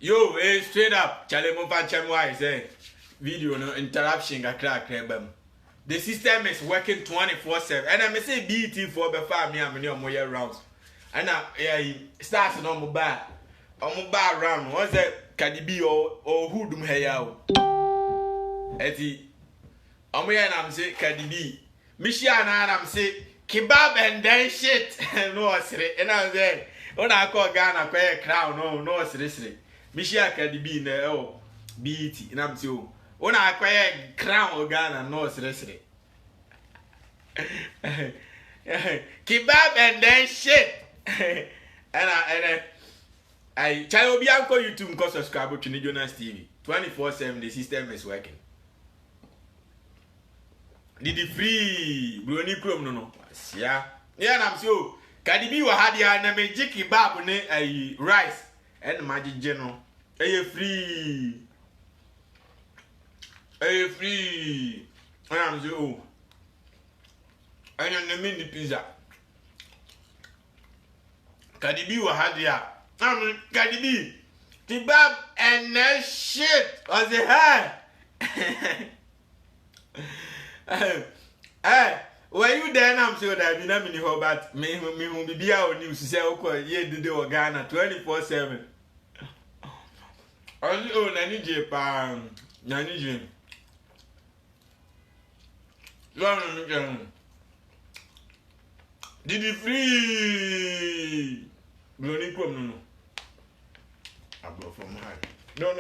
Yo, hey, straight up. Chale mo fa chem why say video no interruption ga crack bam. The system is working 24/7. And I say BT for be fa me am ni omo year rounds. And start no mo ba. Omo ba round. What's that Cardi B or who dum heya o. Eti omo year na am say Cardi B. Mishia na am say kebab and then shit. No asire. And I say when I call Ghana kwa crown no asire. Mishia Cardi B na BT na mti o ona akwaye crown Ghana no sere kebab and then shit and I tell obi anko YouTube ko subscribe to Jonas TV 24/7 the system is working did free broni chrome no sia ya na mti o Cardi B wa hadia na meji kebab ne rice and magic general free and I'm the oh and the mini pizza Cardi B wa hadia Cardi B kebab and that shit was it hey were you there now? I'm sure that you know me but me who be here news say okay ye did the Ghana 24/7 oh nani je pa nani je did it free brony come no I go from high no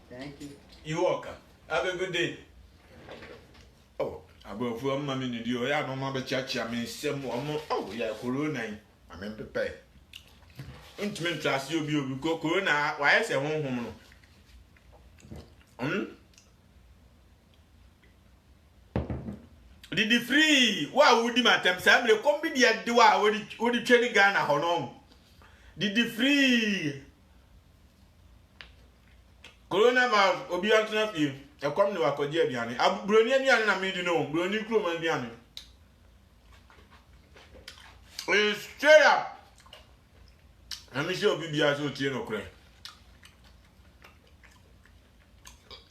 thank you. You welcome. Have a good day. Oh, I go for mommy need you. Yeah, no mama church. I mean, some oh yeah, corona. I mean, prepare. Intimate trust you because corona. Why I say home. Did the free? Why would you matter? Sam, the company at the wa would the training Ghana honom? Did the free? Corona ma obi antena fi e kom ne wakoje aduane broni aduane na me di no broni kro ma aduane straight up na me show obi bia so tie no kre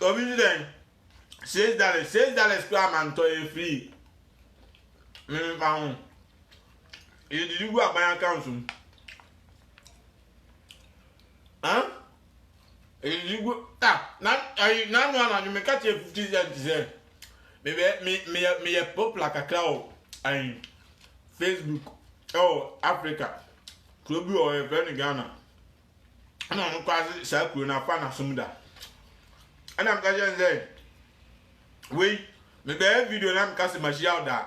obi di den $6 per man to e free me pa ho e di gu aban account you na no me catch 50 cents me pop like a crowd and Facebook Africa club or a friend Ghana no quasi circle na fa na sumda and I'm catching say we me be video na me catch machia da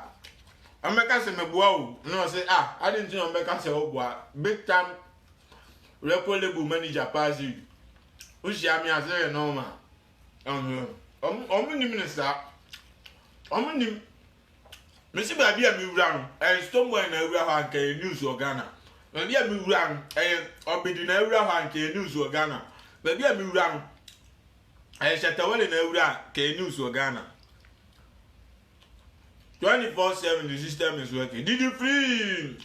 I'm catch me boa no say I didn't know me catch boa big time record label manager pass you Ushi ami asere normal. Omu ni minister. Omu ni Mesi ba bia mi wura no. Somewhere na wura ha nke news o Ghana. Ba bia mi wura no. Obedi na wura ha nke news o Ghana. Ba bia mi wura no. Shatawale na wura nke news o Ghana. 24/7 the system is working. Did you free?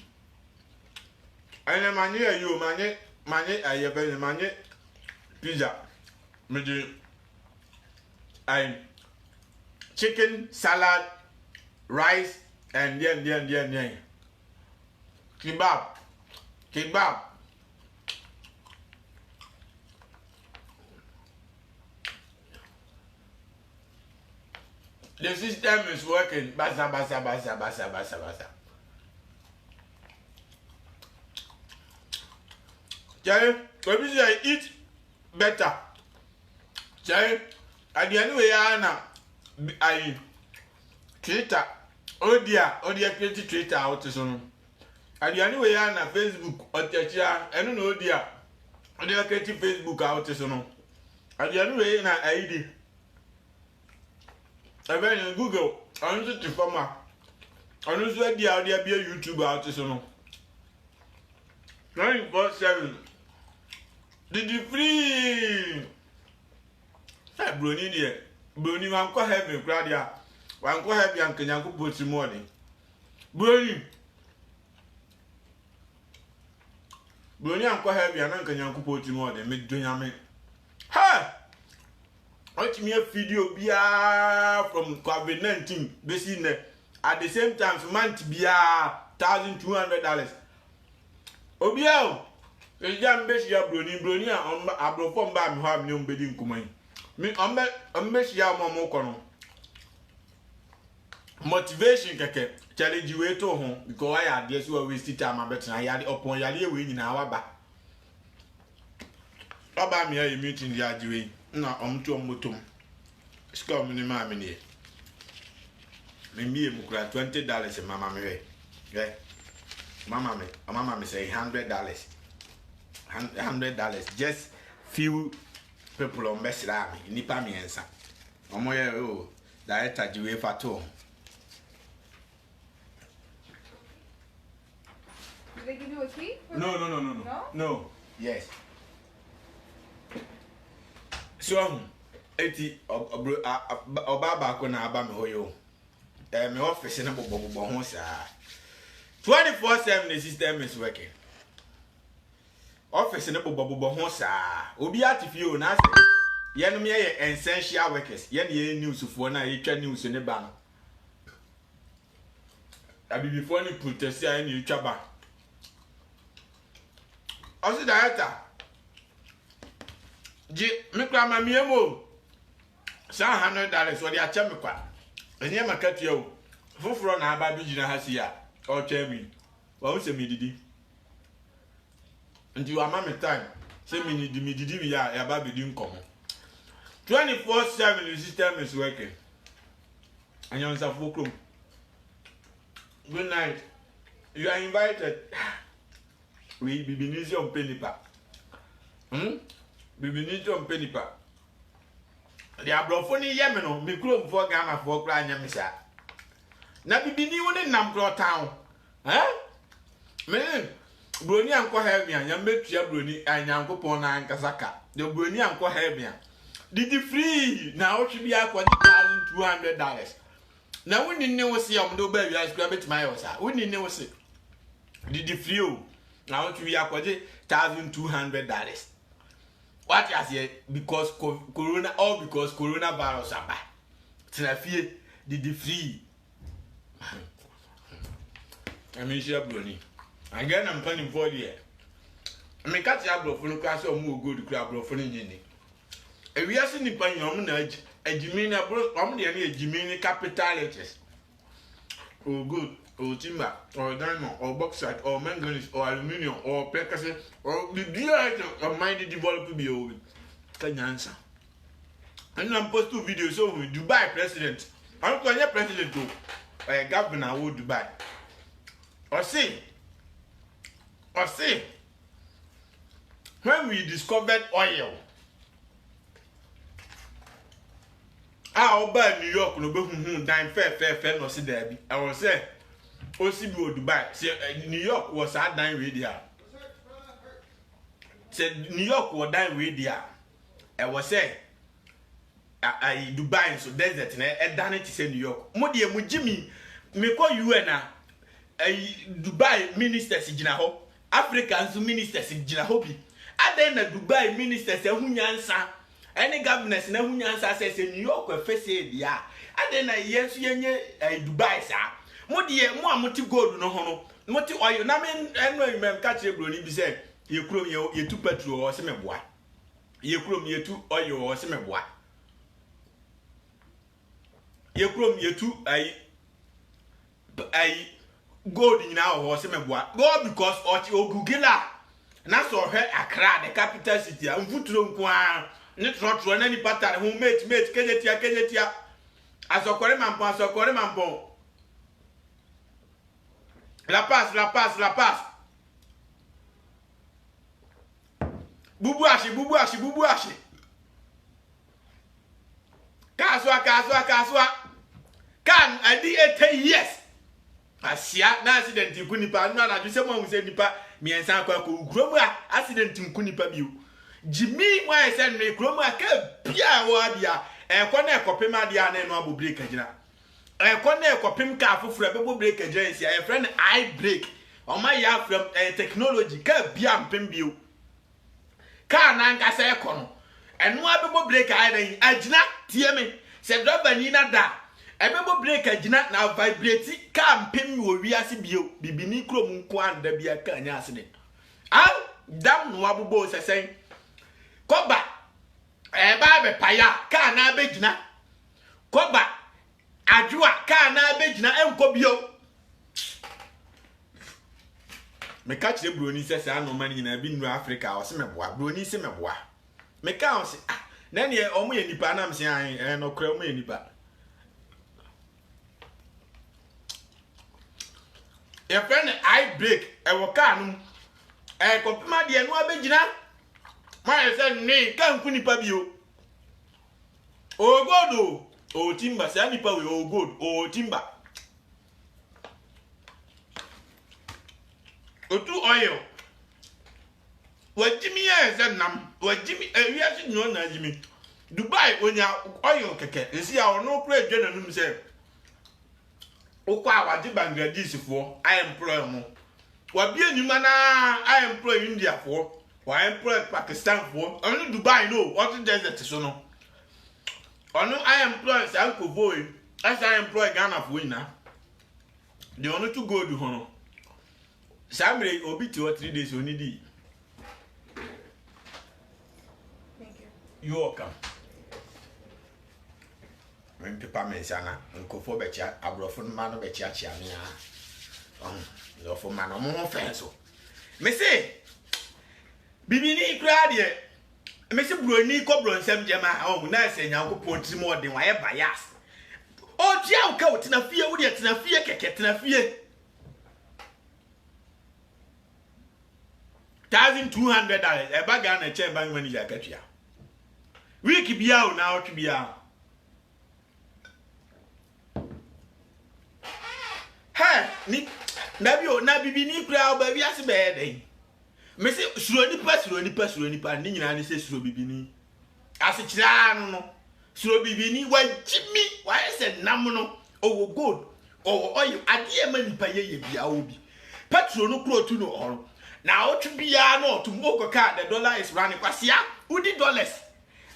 Ane manye you manye ayebe manye pizza, chicken, salad, rice, and then kebab. The system is working. Basa. Jerry, when you eat better. Say, at the anyway, I Twitter, Odia creative Twitter out to some. At the anyway, Facebook or Teacher, I don't know, dear. Odia creative Facebook out to some. At the anyway, ID. I went in Google, I want to former. I know where the audio be a YouTube out to some. 24/7. Did you free? Hey, Brony, dear. Brony, one could have me, Claudia. One could have young Kenyanku put morning. Brony. Brony anko heavy and anka nyankupo ti mo de me donyame. Ha! Watch me a video bia from COVID-19 besi ne at the same time for month bia $1,200. Obiao e jam besi ya brony a abrofo mba me ho am ne ombedi nkuman. Me ombesi ya mo kono. Motivation keke challenge we to ho because I had yes we waste time abet na yale upon yale we nyina waba. Baba me a meeting the ajiwe na omto omotom. Score minimum me me mu kura $20 mama me we. Okay. Mama me say $100. $100 just few people on mesra me nipa me ensa. Omo ye o director jiwe fato. They give you a key? No. Yes. So, eti obaba ko na aba me hoyo. Me office na bobo ho sa. 24/7 the system is working. Office na bobo ho sa. Obi atifio na say. Ye no me essential workers. Ye na news fo na ye twa news ne ba no. Abi before ni protest ya ni twa ba. Osi director. Ji me kra ma miemo. $100 so dey acha me kwa. Enye makati o. Foforo na aba bi gina ha si ya. O twa mi. Wa wo se mi didi. Nti wa ma me time. Se mi didi bi ya ba bi di nkomo. 24/7 the system is working. Anyansa fokrom. Good night. You are invited. We bibinizi on penipa. Bibinizi on penipa. The abrofoni yemeno, me kuro for Ghana for cry nyamisa. Na bibini woni nam kro town. Me broni anko help me anya metua broni anyankopon na ankasaka. The broni anko help me. Did free na o twi akwa $200. Na woni ne wo se am do ba wi ice cream bet my house. Woni ne wo se. Did free o. Na o twi akwa $1,200. What you say because corona or because coronavirus aba. Tina fie did free. I mean share broni. Again I'm planning for the year. I mean catch your bro for no class or more good crab bro for nyini. E wi ase ni pan yom na ejimi na bro am de na ejimi capital letters. Oh good, or timber, or diamond, or bauxite, or manganese, or aluminium, or percussion, or the dear item of mighty developed be over. Can you answer? And I'm post 2 videos over Dubai president. I'm going to president to a governor of Dubai. Or see, when we discovered oil, I'll buy New York no be dime fair no see there be. I will say Osibi Dubai. Say New York was a dime way there. Say New York was dime way there. I was say Dubai so desert na e dane ti say New York. Mo de mu Jimmy me ko UN a Dubai ministers gina ho. Africans ministers gina ho bi. Aden na Dubai ministers e hu nyansa. Any governors na hunyansa say New York face dia ade na yesu yenye Dubai sa mo de mo amoti gold no ho no moti oil na me enu mem ka kire broni bi say ye kurom ye tu petrol o se meboa ye kurom ye tu oil o se meboa ye kurom ye tu gold nyina o se meboa go because ogugila na so hwe Accra the capital city mfuturo nko ni trotro na ni pattern hu mate kejetia asokore mampo la passe bubu ashi kaswa kan adi 8 years asia na accident nkunipa no na dwese mo se nipa miensa akwa ko ukromu accident nkunipa biu Jimmy why said me kroma ka bia wa bia ekọ na ekopem adia na no abo break agina ekọ na ekopem ka afoforo bebo break agina sia e friend I break Oma ya from technology ka bia mpem bio. Ka na nka se ekono. Eno abebo break ayi agina tie me. Se driver ni na da. Ebebo break agina na vibrate ka mpem wo wiase bio. Bibini krom nko anda bia ka anya accident. Dam no abubo sesen. Koba ba be paya ka na abegina. Koba adwa ka na abegina enko bio. Me catch the brony says I no money in a bin Africa or some brony simeboa. Me count then ye only any panam saying and no crow me any pa. Your friend I break a wakanum a compima dear no abegina. My son nay can't kuni pabio. Oh God, oh timber, sandy power, oh good, oh timber. Otu oil. What Jimmy is a nam, what Jimmy, we are seeing on Jimmy. Dubai, when you oil keke, you see our no great general himself. Okwa, what Bangladesh for, I employ more. What be a mana, I employ India for, or I employ Pakistan for, only Dubai, no, what the desert is no. Or no, I employ Sanko Boy, as I employ Ghana for winner. The only to go to Hono. Samre obi 2 or 3 days only di. Thank you. You welcome. When people mention nkofo becha abrofo ma no becha chia me a. Lofo ma no mo fenso. Me say bibini kra de me say broni ko bronsem jema na se nyankopon ti mo de wa ye bias. O tia o ka o tina fie wo de tina fie keke tina fie. $1,200 a bag and a chair bank manager catch ya. We keep you out now to be out. Hey, Nick, Nabio, Nabi, ni proud baby as a bad. Miss Suroni Pass, Nina, and says Surobini. As a child, Surobini, why Jimmy, why I said Namono, oh good, oh, you, I dear man, pay Biaobi. Patrono Cro to know all. Now to be no to moke car the dollar is running kwasia udi dollars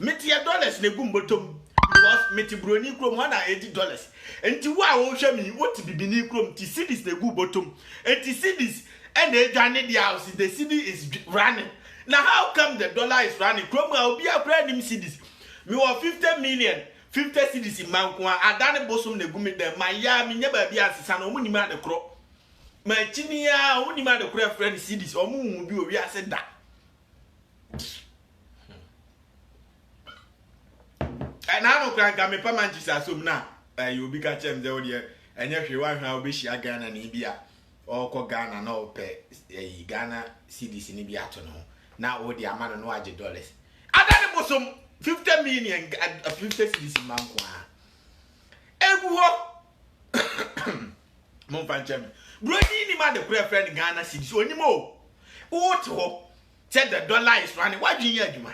meti dollars ne gumbotom because meti broni krom $180 enti wa wo hwe mi what bibini krom ti cedis ne gumbotom enti cedis and the journey the house the city is running. Now how come the dollar is running? Krom will be a brand new cedis me wa 50 million 50 cedis in mankwa adane bosom ne gumi dem my ya me nya ba bia asesa no mu ni ma de kro. My chinia, only my friend cities or moon will be said that. And I don't crank I'm a permanent assume now. You'll be catching the audio, and if you want how be she Ghana and Ibia or Ghana no pay a Ghana cities in Ibia to know. Now, what the amount of $100. I got some 50 million at 50 cities in Mankwa. Monfanchem. Brody ni ma the friend Ghana cities anymore. What ho? Said the dollar is running. Why do you hear Juma?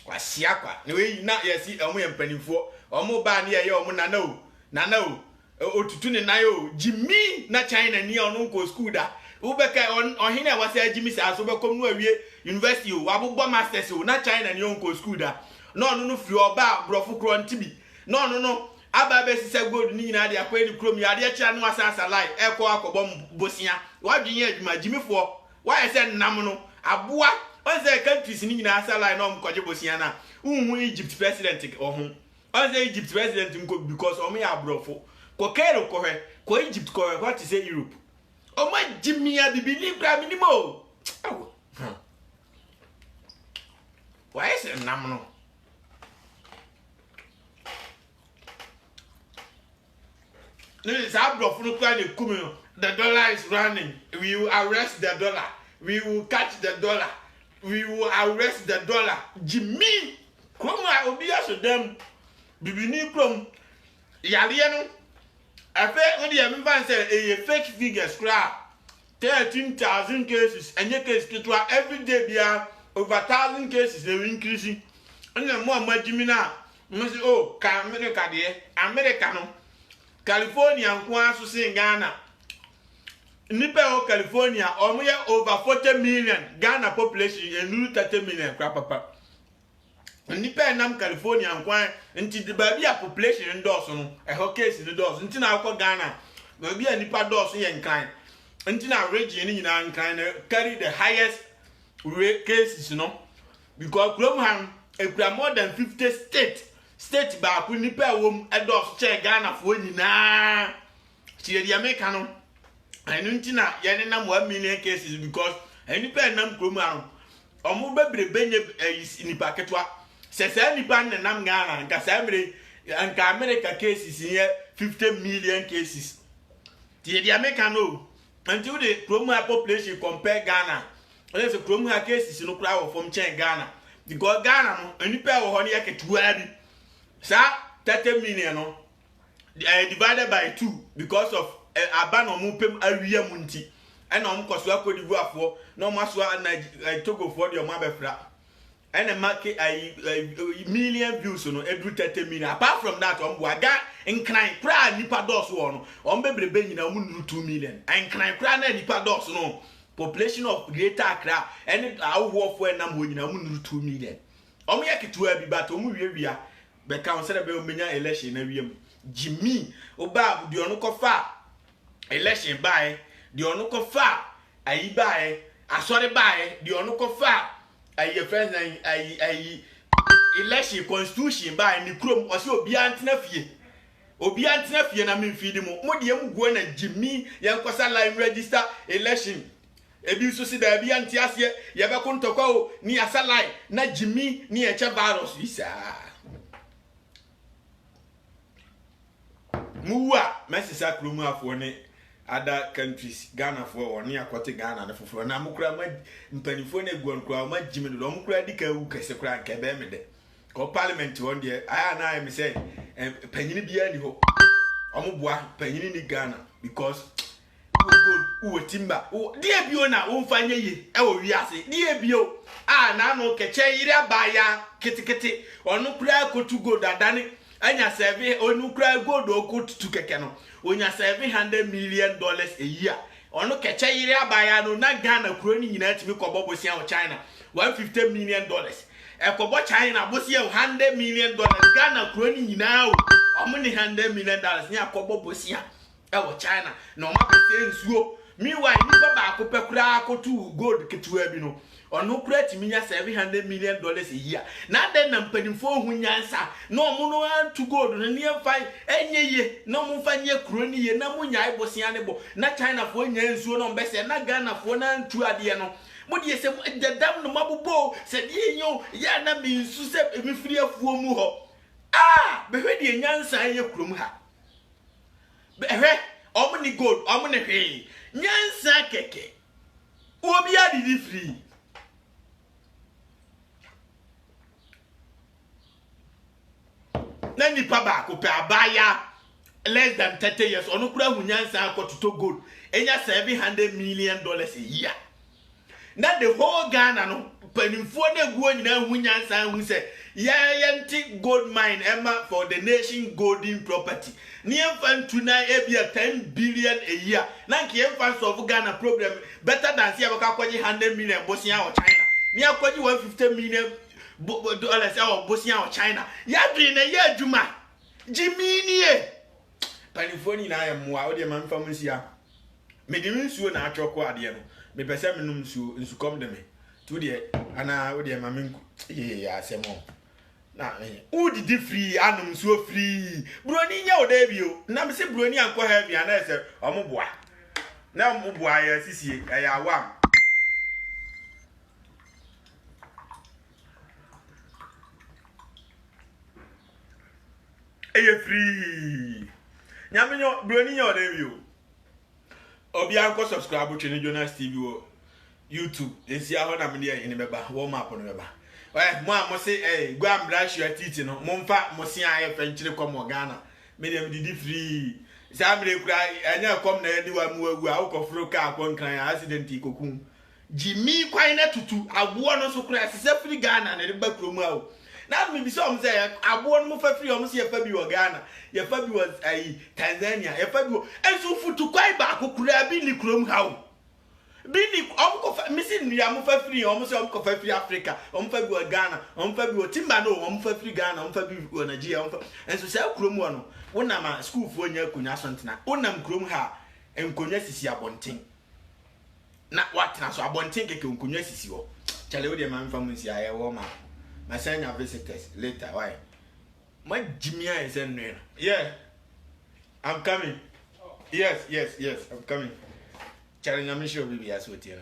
Kwasiakwa. The way you not yet see omo empanifo. Omo ba na ye omo na no. Otutu ne na yo. Jimmy na China ni onu ko school da. Ubeka on hina wase Jimmy say aso be kom no awie university o. Abobbo masters o na China ni on ko school da. No free oba brofo kro ntibi. No. Aba be sise gold ni nyina de akwa ni krom ya de kira no asasa lai eko akobom bosia wadwen adwuma jimifo why say nam no aboa on say countries ni nyina asasa lai no mkoje bosia na unhu Egypt president ohun on say Egypt president nko because o me abrofo ko kero ko he ko Egypt ko he what say Europe o ma jimia bibili kra minimo why say nam no. The dollar is running. We will arrest the dollar. We will catch the dollar. We will arrest the dollar. Jimmy, come on, obia so them. Bibini krom. Yaliano. I feel when the American say a fake figure scrap 13,000 cases and your case every day they are over 1,000 cases they are increasing. And then more Jimmy now. Oh, America there, America no. California and Kwansu say Ghana. nipa o California omo ye over 40 million Ghana population enu 30 million kwa papa nipa nam California nkwan nti de ba bia population ndoso no eho case ni doso nti na akọ Ghana ba bia nipa doso ye nkan nti na region ni nyina nkan carry the highest cases no because krom han ekura more than 50 state ba ku nipa wom edoso che Ghana fo nyina ti de America no enu nti na ye na 1 million cases because nipa nam krom han omo bebrebe nye nipa ketwa se nipa nam Ghana nka samre nka America cases here 50 million cases ti de America no until the Chroma population compare Ghana. Unless the Chroma cases no crowd from Ghana. Because Ghana, and you pay honey like 12. Sir, 30 million no divided by 2 because of Abano Mupem Aria Munti. And on Cosua Cote d'Ivoire for no Maswa and Togo for your mother fra. And a market a million views on every 30 million. Apart from that, on Waga and Klein Cry Nipa Dos one on Baby Benin 2 million. And Klein Cry Nipa Dos no population of Greater Accra and our warfare number 2 million. Omiaki to every battle, we are but council Menya election every Jimmy Oba the Onukofa election by the Onukofa I buy I saw the buy the Onukofa. Your friends I election constitution by ni krom o se obi antena fie na me feed mo de am go na Jimmy yankosa line register election ebi so si da bi ante ase ye be ko ntokwa o ni asa line na Jimmy ni e che virus isa muwa mesisa krom afo ne other countries Ghana for one akote Ghana na foforo na mukura ma mpanifo na eguan kura ma jime do mukura dika wu kese kura nke be me de ko parliament won de aya na me say panyini bia ni ho omoboa panyini ni Ghana because uwe timba die bio na wo mfanye ye e wo wiase die bio na no keche yire abaya kitikiti onu kura kotu go dadane anya serve onu kura gold okutu keke no onya $700 million a year ono keche yire abaya no na Ghana kuro ni nyina timi kobo bosia o China $150 million e kobo China bosia $100 million Ghana kuro ni nyina o omo ni $100 million ni akobo bosia e wo China no ma pese nsuo meanwhile ni baba akopɛ kura akotu gold ketua bi no ono kura timi nya $700 million a year na den na mpanimfo hu nyansa na omo no antu gold no ne mfa enyeye na omo mfa nye kuro ni ye na munya ibosia ne bo na China fo nya nsuo no mbese na Ghana fo na antu ade no mo de se dadam no mabobo se de nyo ya na mi nsu se emifiri afuo mu ho behwe de nyansa ye kurom ha behwe omo ni gold omo ne hwe nyansa keke obi adidi free na nipa ba ko pe abaya less than 30 years onu kura hunyansa akoto gold enya $700 million a year na the whole Ghana no panimfo na guo nyina hunyansa hu se yenti gold mine emma for the nation golden property ni emfantu na ebia 10 billion a year na nke emfa solve Ghana problem better than see abaka kwaji $100 million bosia o China ni akwaji $150 million dollars or bosia o China ya dwi na ya adwuma Jimmy ni e panimfo ni na emwa o de manfa munsia me de nsuo na atwoko ade no me pese me num nsu kom de me tu de ana o de mamenku ye asemo na udidi free anum nsuo free broni nya o da bio na me se broni anko ha bia na ese omoboa na omoboa ya sisie ya awam eye free nyamenyo broni nya o da bio obi anko subscribe to Jonas TV o YouTube esi aho na me de ene beba warm up no beba mo a say go and brush your teeth no mo mfa mo se aye fenchire kom Ghana me dem didi free sa me kura anya kom na edi wa mu agu a ukofro ka akon accident ikokun Jimmy kwan na tutu agbo no so kura se free Ghana na de ba kromu a na me bi so say abo no mo fa free o say fa bi wo Ghana ye fa bi wo Tanzania ye fa bi wo enso futu kwai ba akokura bi ni krom hawo bi ni omko fa misi nua mo fa free o mo say omko fa free Africa o mo fa bi wo Ghana o mo fa bi wo timba no o mo fa free Ghana o mo fa bi wo Nigeria o mo fa enso say krom wo no wona ma school fo nya akunya so ntena wonam krom ha enkonya sisi abonten na watena so abonten keke enkonya sisi wo chale wo de ma mfa munsi aye wo ma send your visitors later why my Jimmy is in there. Yeah, I'm coming. Yes, I'm coming. Challenge, I'm sure we'll be as with you.